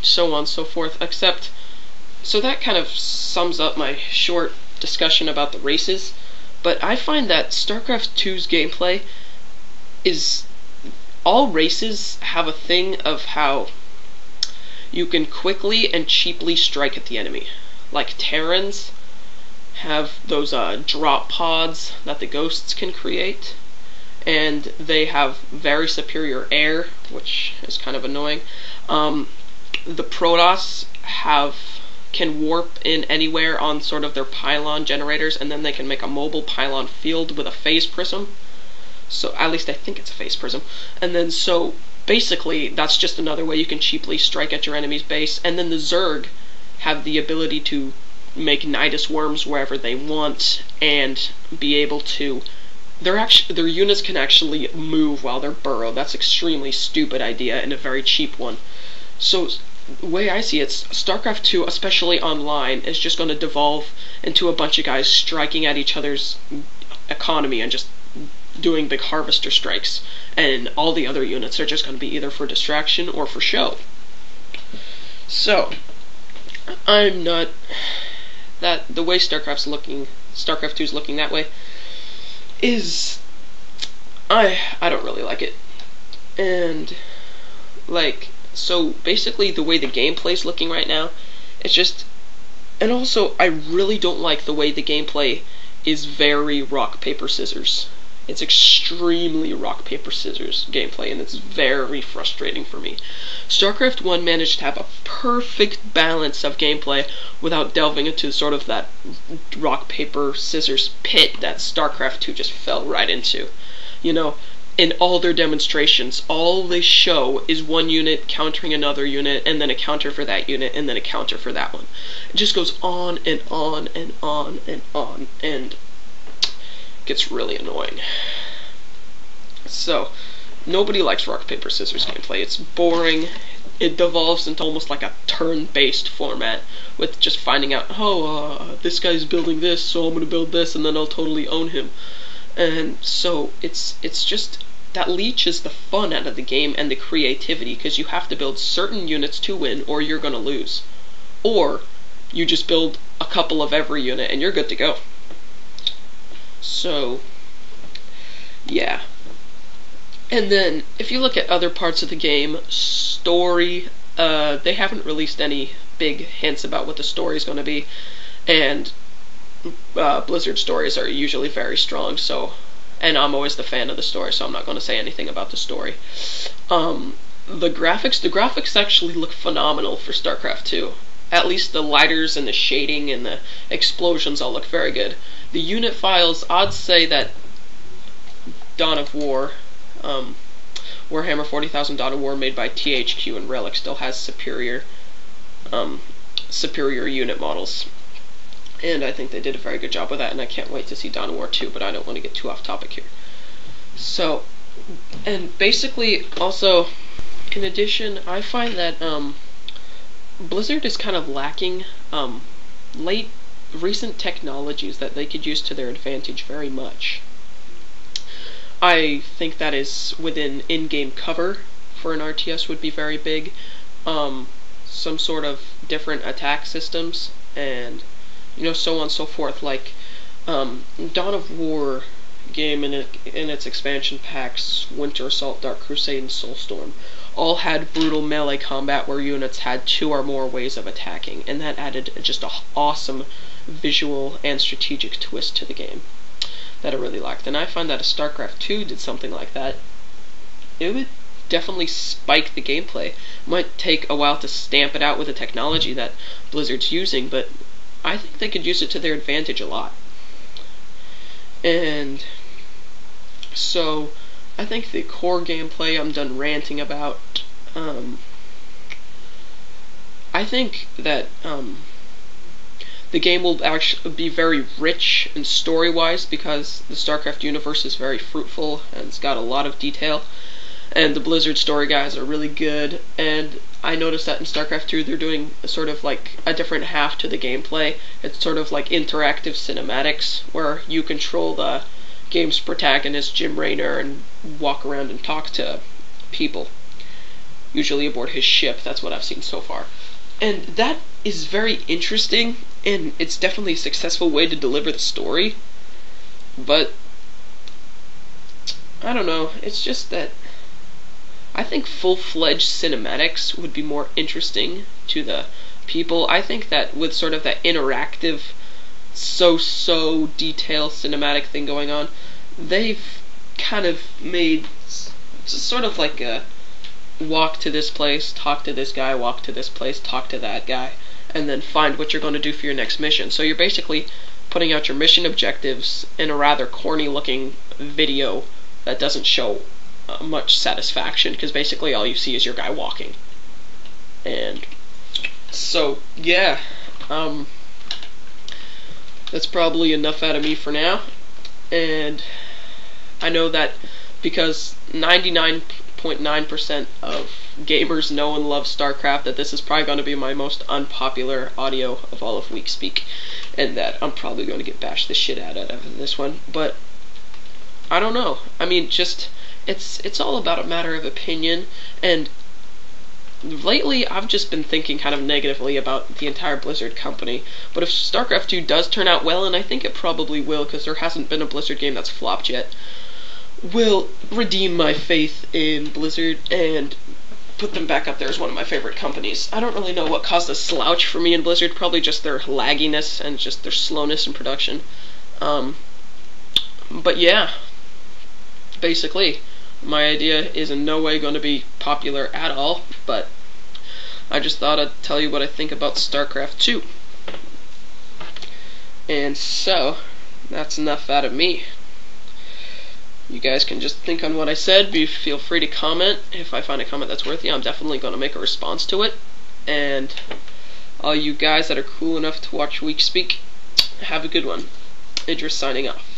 so on and so forth, except, so that kind of sums up my short discussion about the races, but I find that StarCraft 2's gameplay is, all races have a thing of how you can quickly and cheaply strike at the enemy. Like Terrans have those drop pods that the ghosts can create, and they have very superior air, which is kind of annoying. The Protoss can warp in anywhere on sort of their pylon generators, and then they can make a mobile pylon field with a phase prism. So at least I think it's a phase prism. And then so basically that's just another way you can cheaply strike at your enemy's base. And then the Zerg have the ability to make Nidus worms wherever they want, and be able to, their units can actually move while they're burrowed. That's an extremely stupid idea and a very cheap one. So the way I see it, StarCraft 2, especially online, is just going to devolve into a bunch of guys striking at each other's economy and just doing big harvester strikes, and all the other units are just going to be either for distraction or for show. So I'm not, that the way StarCraft 2 is looking that way is, I don't really like it. And like, so basically the way the gameplay is looking right now, it's just, and also I really don't like the way the gameplay is very rock paper scissors. It's extremely rock paper scissors gameplay, and it's very frustrating for me. StarCraft 1 managed to have a perfect balance of gameplay without delving into sort of that rock paper scissors pit that StarCraft 2 just fell right into. You know, in all their demonstrations, all they show is one unit countering another unit, and then a counter for that unit, and then a counter for that one. It just goes on and on and on and on, and gets really annoying. So, nobody likes rock, paper, scissors gameplay. It's boring. It devolves into almost like a turn-based format, with just finding out, oh, this guy's building this, so I'm gonna build this, and then I'll totally own him. And so, it's just, that leeches the fun out of the game and the creativity, because you have to build certain units to win, or you're gonna lose. Or, you just build a couple of every unit, and you're good to go. So, yeah. And then, if you look at other parts of the game, story, they haven't released any big hints about what the story is going to be, and Blizzard stories are usually very strong, so, and I'm always the fan of the story, so I'm not going to say anything about the story. The graphics actually look phenomenal for StarCraft 2. At least the lighters and the shading and the explosions all look very good. The unit files, I'd say that Dawn of War, Warhammer 40,000 Dawn of War made by THQ and Relic still has superior unit models. And I think they did a very good job with that, and I can't wait to see Dawn of War 2, but I don't want to get too off topic here. So, and basically, also, in addition, I find that Blizzard is kind of lacking recent technologies that they could use to their advantage very much. I think that is within in-game cover for an RTS would be very big. Some sort of different attack systems, and so on and so forth. Like Dawn of War game in its expansion packs, Winter Assault, Dark Crusade, and Soulstorm, all had brutal melee combat where units had 2 or more ways of attacking, and that added just an awesome visual and strategic twist to the game that I really liked. And I find that if StarCraft 2 did something like that, it would definitely spike the gameplay. It might take a while to stamp it out with the technology that Blizzard's using, but I think they could use it to their advantage a lot. And so I think the core gameplay I'm done ranting about. I think that the game will actually be very rich and story-wise, because the StarCraft universe is very fruitful and it's got a lot of detail, and the Blizzard story guys are really good. And I noticed that in StarCraft 2 they're doing sort of like a different half to the gameplay. It's sort of like interactive cinematics where you control the game's protagonist, Jim Raynor, and walk around and talk to people. usually aboard his ship. That's what I've seen so far. And that is very interesting, and it's definitely a successful way to deliver the story. But I don't know, it's just that I think full-fledged cinematics would be more interesting to the people. I think that with sort of that interactive, so detailed cinematic thing going on, they've kind of made sort of like a walk to this place, talk to this guy, walk to this place, talk to that guy, and then find what you're going to do for your next mission. So you're basically putting out your mission objectives in a rather corny looking video that doesn't show much satisfaction, because basically all you see is your guy walking. And so yeah, that's probably enough out of me for now. And I know that because 99.9% of gamers know and love Starcraft, that this is probably going to be my most unpopular audio of all of Wiikspeak, and that I'm probably going to get bashed the shit out of this one. But I don't know. I mean, just it's all about a matter of opinion, and lately I've just been thinking kind of negatively about the entire Blizzard company. But if Starcraft 2 does turn out well, and I think it probably will, because there hasn't been a Blizzard game that's flopped yet, will redeem my faith in Blizzard and put them back up there as one of my favorite companies. I don't really know what caused the slouch for me in Blizzard, probably just their lagginess and just their slowness in production. But yeah, basically, my idea is in no way going to be popular at all, but I just thought I'd tell you what I think about StarCraft 2. And so, that's enough out of me. You guys can just think on what I said. Feel free to comment. If I find a comment that's worthy, I'm definitely going to make a response to it. And all you guys that are cool enough to watch Wiikspeak, have a good one. Idris signing off.